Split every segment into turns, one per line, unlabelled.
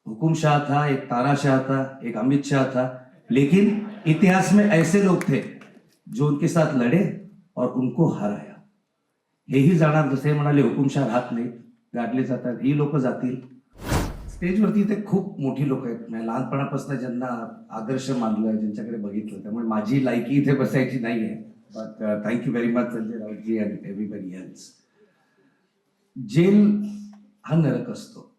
हुकुम शाह था, एक तानाशाह था, एक अमित शाह था, लेकिन इतिहास में ऐसे लोग थे जो उनके साथ लढे और उनको हराया. हेही जाणार, जसे म्हणाले हुकुमशाह राहत नाहीत, गाडले जातात, ही लोक जातील. स्टेजवरती ते खूप मोठी लोक आहेत. मी लहानपणापासून ज्यांना आदर्श मानलं, ज्यांच्याकडे बघितलं, त्यामुळे माझी लायकी इथे बसायची नाहीये. But thank you very much Sanjay Raut ji and everybody else. Jail हा नरक असतो.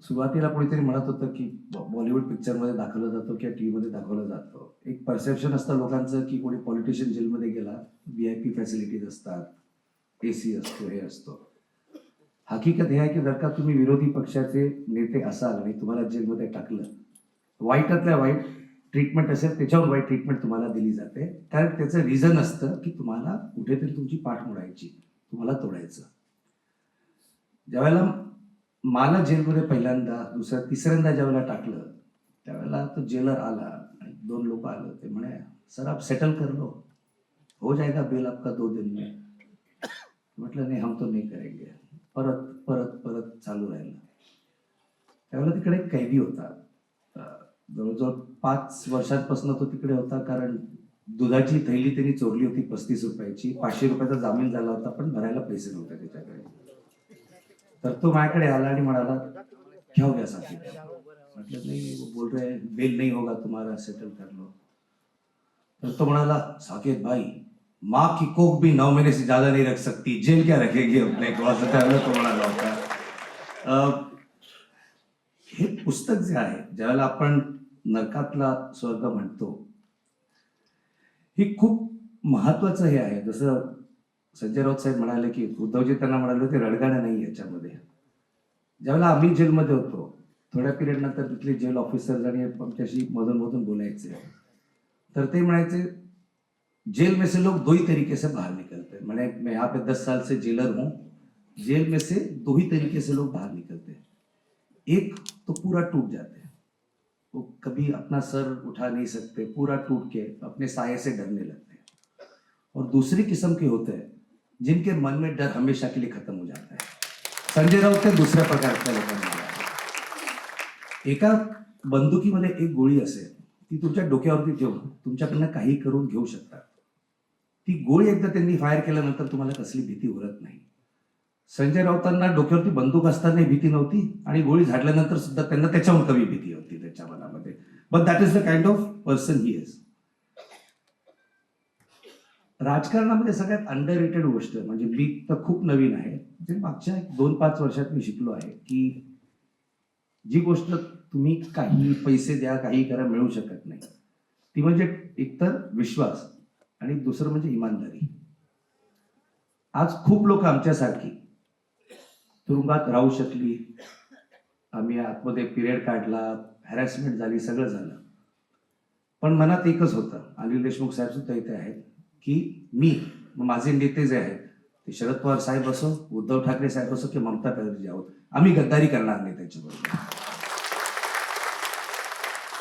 सुरुवातीला कोणीतरी म्हणत होतं की बॉलिवूड पिक्चरमध्ये दाखवलं जातो किंवा टी व्हीमध्ये दाखवलं जातं. एक परसेप्शन असतं लोकांचं की कोणी पॉलिटिशियन जेलमध्ये गेला, VIP फॅसिलिटीज असतात, AC असतो, हे असतो. हकीकत हे आहे की जर का तुम्ही विरोधी पक्षाचे नेते असाल आणि तुम्हाला जेलमध्ये टाकलं, वाईटातल्या वाईट ट्रीटमेंट असेल, त्याच्यावर वाईट ट्रीटमेंट तुम्हाला दिली जाते. कारण त्याचं रिझन असतं की तुम्हाला कुठेतरी तुमची पाठ मोडायची, तुम्हाला तोडायचं. ज्यावेळेला मला जेलमध्ये पहिल्यांदा, दुसऱ्या, तिसऱ्यांदा ज्यावेळेला टाकलं, त्यावेळेला तो जेलर आला आणि 2 लोक आले. ते म्हणे, सर आप सेटल कर लो, हो जाएगा बेल आपका 2 दिन में. म्हटलं नाही, हम तो नहीं करेंगे. परत परत परत चालू राहिलं. त्यावेळेला तिकडे एक कैदी होता. जवळजवळ 5 वर्षांपासून तो तिकडे होता. कारण दुधाची थैली त्यांनी चोरली होती 35 रुपयाची. 500 रुपयाचा जामीन झाला होता, पण भरायला पैसे नव्हते त्याच्याकडे. तर तो माझ्याकडे आला आणि म्हणाला, क्या हो गया साथी? म्हटलं नाही, वो बोल रहे बेल नहीं होगा तुम्हारा, सेटल कर लो. तर तो म्हणाला, साकेत भाई, माँ की कोख भी 9 महीने से ज्यादा नहीं रख सकती, जेल क्या रखेगी अपने को, असं त्यावेळेला तो म्हणाला होता. हे पुस्तक जे आहे, ज्यावेळेला आपण नरकातला स्वर्ग म्हणतो, हे खूप महत्वाचं हे आहे. जसं संजय राऊत साहेब म्हणाले की उद्धवजी त्यांना म्हणाले ते रडगाणं नाही याच्यामध्ये. ज्यावेळेला आम्ही जेलमध्ये होतो, थोड्या पिरियड नंतर तिथले जेल ऑफिसर्स आणि आमच्याशी मधून मधून बोलायचे. तर ते म्हणायचे, जेल में से लोग 2 ही तरीके से बाहर निकलते हैं. मैंने मैं यहाँ पे 10 साल से जेलर हूँ. जेल में से 2 ही तरीके से लोग बाहर निकलते हैं. एक तो पूरा टूट जाते हैं, वो कभी अपना सर उठा नहीं सकते, पूरा टूट के अपने साये से डरने लगते हैं. और दूसरी किस्म के होते हैं जिनके मन में डर हमेशा के लिए खत्म हो जाता है. संजय राऊत ते दुसऱ्या प्रकारच्या लोकांमध्ये आहे. एका बंदुकीमध्ये एक गोळी असेल, ती तुमच्या डोक्यावरती ठेवून तुमच्याकडनं काही करून घेऊ शकतात. ती गोळी एकदा त्यांनी फायर केल्यानंतर तुम्हाला कसली भीती उरत नाही. संजय राऊतांना डोक्यावरती बंदूक असताना भीती नव्हती आणि गोळी झाडल्यानंतर सुद्धा त्यांना त्याच्याहून कमी भीती होती त्यांच्या मनामध्ये. But that is the kind of person he is. राजकारणामध्ये सगळ्यात अंडररेटेड गोष्ट म्हणजे मी तर खूप नवीन आहे, जे मागच्या 2-5 वर्षात मी शिकलो आहे की जी गोष्ट तुम्ही काही पैसे द्या, काही करा, मिळू शकत नाही, ती म्हणजे एकतर विश्वास आणि दुसरं म्हणजे इमानदारी. आज खूप लोक आमच्यासारखी तुरुंगात राहू शकली, आम्ही आतमध्ये पिरियड काढला, हॅरॅसमेंट झाली, सगळं झालं, पण मनात एकच होतं. अनिल देशमुख साहेब सुद्धा इथे आहेत की माझे नेते जे आहेत ते शरद पवार साहेब असो, उद्धव ठाकरे साहेब असो किंवा ममता बॅनर्जी आहोत, आम्ही गद्दारी करणार नाही त्याच्याबरोबर.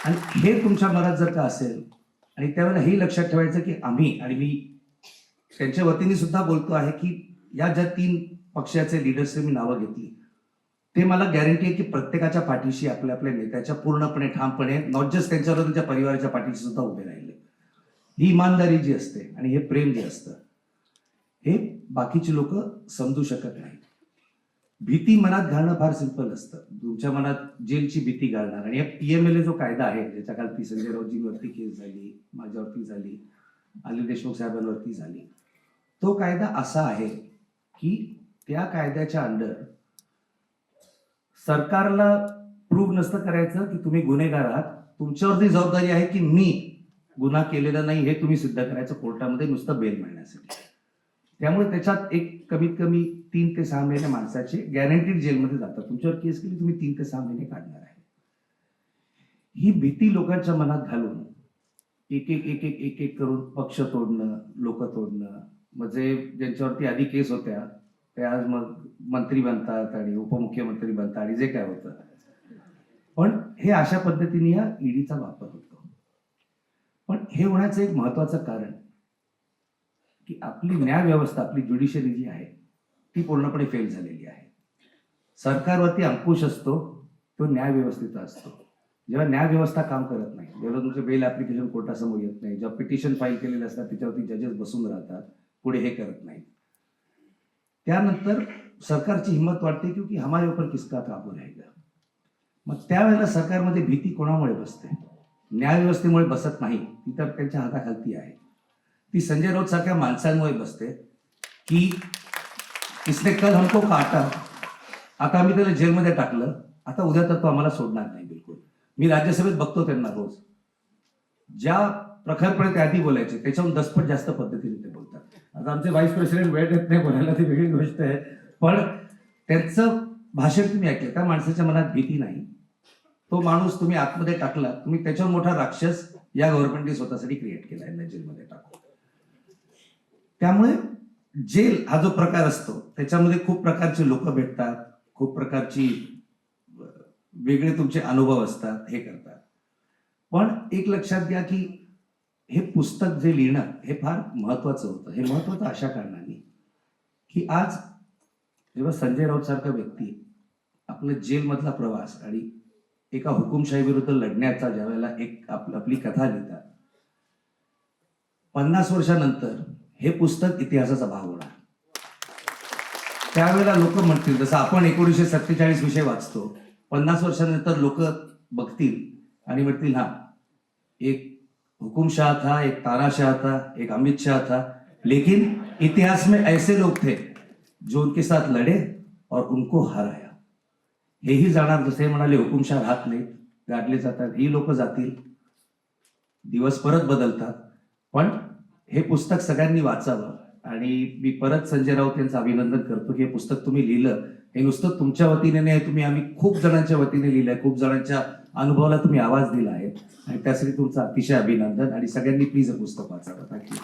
आणि हे तुमच्या मनात जर का असेल, आणि त्यावेळेला हे लक्षात ठेवायचं की आम्ही, आणि मी त्यांच्या वतीने सुद्धा बोलतो आहे की या ज्या 3 पक्षाचे लिडर्सचे मी नावं घेतली, ते मला गॅरंटी आहे की प्रत्येकाच्या पाठीशी आपल्या आपल्या नेत्याच्या पूर्णपणे ठामपणे, नॉट जस्ट त्यांच्यावर, त्यांच्या परिवाराच्या पाठीशी सुद्धा उभे राहिले. ही इमानदारी जी असते आणि हे प्रेम जे असतं, हे बाकीची लोक समजू शकत नाही. भीती मनात घालणं फार सिंपल असतं. तुमच्या मनात जेलची भीती घालणार, आणि PMLA जो कायदा आहे, ज्याच्या खाली संजय राऊतजींवरती केस झाली, माझ्यावरती झाली, अनिल देशमुख साहेबांवरती झाली, तो कायदा असा आहे की त्या कायद्याच्या अंडर सरकारला प्रूव्ह नसतं करायचं की तुम्ही गुन्हेगार आहात. तुमच्यावरती जबाबदारी आहे की मी गुन्हा केलेला नाही हे तुम्ही सिद्ध करायचं कोर्टामध्ये, नुसतं बेल मिळण्यासाठी. त्यामुळे त्याच्यात एक कमीत कमी 3 ते 6 महिने माणसाचे गॅरंटीड जेलमध्ये जातात. तुमच्यावर केस केली, तुम्ही 3 ते 6 महिने काढणार आहे. ही भीती लोकांच्या मनात घालून एक एक एक एक एक एक करून पक्ष तोडणं, लोक तोडणं, म्हणजे ज्यांच्यावरती आधी केस होत्या ते आज मग मंत्री बनतात आणि उपमुख्यमंत्री बनतात आणि जे काय होतं. पण हे अशा पद्धतीने या ईडीचा वापर होतो. पण हे होण्याचं एक महत्वाचं कारण की आपली न्याय व्यवस्था, आपली ज्युडिशरी जी आहे ती पूर्णपणे फेल झालेली आहे. सरकारवरती अंकुश असतो, तो न्याय व्यवस्थेचा असतो. जेव्हा न्याय व्यवस्था काम करत नाही, जेव्हा तुमचं बेल ऍप्लिकेशन कोर्टासमोर येत नाही, जेव्हा पिटिशन फाईल केलेले असतात त्याच्यावरती जजेस बसून राहतात, पुढे हे करत नाही, त्यानंतर सरकारची हिंमत वाटते की हमारे ऊपर किसका काबू रहेगा. मग त्यावेळेला सरकारमध्ये भीती कोणामुळे बसते? न्याय व्यवस्थेमुळे बसत नाही, ती तर त्यांच्या हाताखालती आहे. ती संजय राऊत सारख्या माणसांमुळे बसते की इसने कल हमको काटा, आता आम्ही त्याला जेलमध्ये टाकलं, आता उद्या तर तो आम्हाला सोडणार नाही बिलकुल. मी राज्यसभेत बघतो त्यांना रोज, ज्या प्रखरपणे ते आधी बोलायचे त्याच्याहून 10 पट जास्त पद्धतीने ते बोलतात. आता आमचे व्हाईस प्रेसिडेंट वेळ देत नाही बोलायला, ती वेगळी गोष्ट आहे, पण त्यांचं भाषण तुम्ही ऐकलं, त्या माणसाच्या मनात भीती नाही. तो माणूस तुम्ही आतमध्ये टाकला, तुम्ही त्याच्यावर मोठा राक्षस या गव्हर्नमेंटने स्वतःसाठी क्रिएट केला आहे जेलमध्ये टाकून. त्यामुळे जेल हा जो प्रकार असतो त्याच्यामध्ये खूप प्रकारचे लोक भेटतात, खूप प्रकारची वेगळे तुमचे अनुभव असतात, हे करतात. पण एक लक्षात घ्या की हे पुस्तक जे लिहिणं हे फार महत्वाचं होतं. हे महत्वाचं अशा कारणाने की आज जेव्हा संजय राऊत सारखा व्यक्ती आपला जेलमधला प्रवास आणि एका हुकुमशाही विरुद्ध लढण्याचा ज्यावेळेला एक आपली कथा लिहितात, 50 वर्षानंतर हे पुस्तक इतिहासाचा भाग होणार. त्यावेळेला लोक म्हणतील, जसं आपण 1947 विषय वाचतो, 50 वर्षानंतर लोक बघतील आणि म्हणतील हा एक हुकुमशाह था, एक तानाशाह था, एक अमित शाह था, लेकिन इतिहास में ऐसे लोग थे जो उनके साथ लढे और उनको हराया. हेही जाणार, जसे म्हणाले हुकुमशाह राहत नाहीत, गाडले जातात, ही लोक जातील, दिवस परत बदलतात. पण हे पुस्तक सगळ्यांनी वाचावं. आणि मी परत संजय राऊत यांचं अभिनंदन करतो की हे पुस्तक तुम्ही लिहिलं, हे नुसतं तुमच्या वतीने नाही, तुम्ही आम्ही खूप जणांच्या वतीने लिहिलंय, खूप जणांच्या अनुभवाला तुम्ही आवाज दिला आहे आणि त्यासाठी तुमचं अतिशय अभिनंदन. आणि सगळ्यांनी प्लीज हे पुस्तक वाचावं. थँक्यू.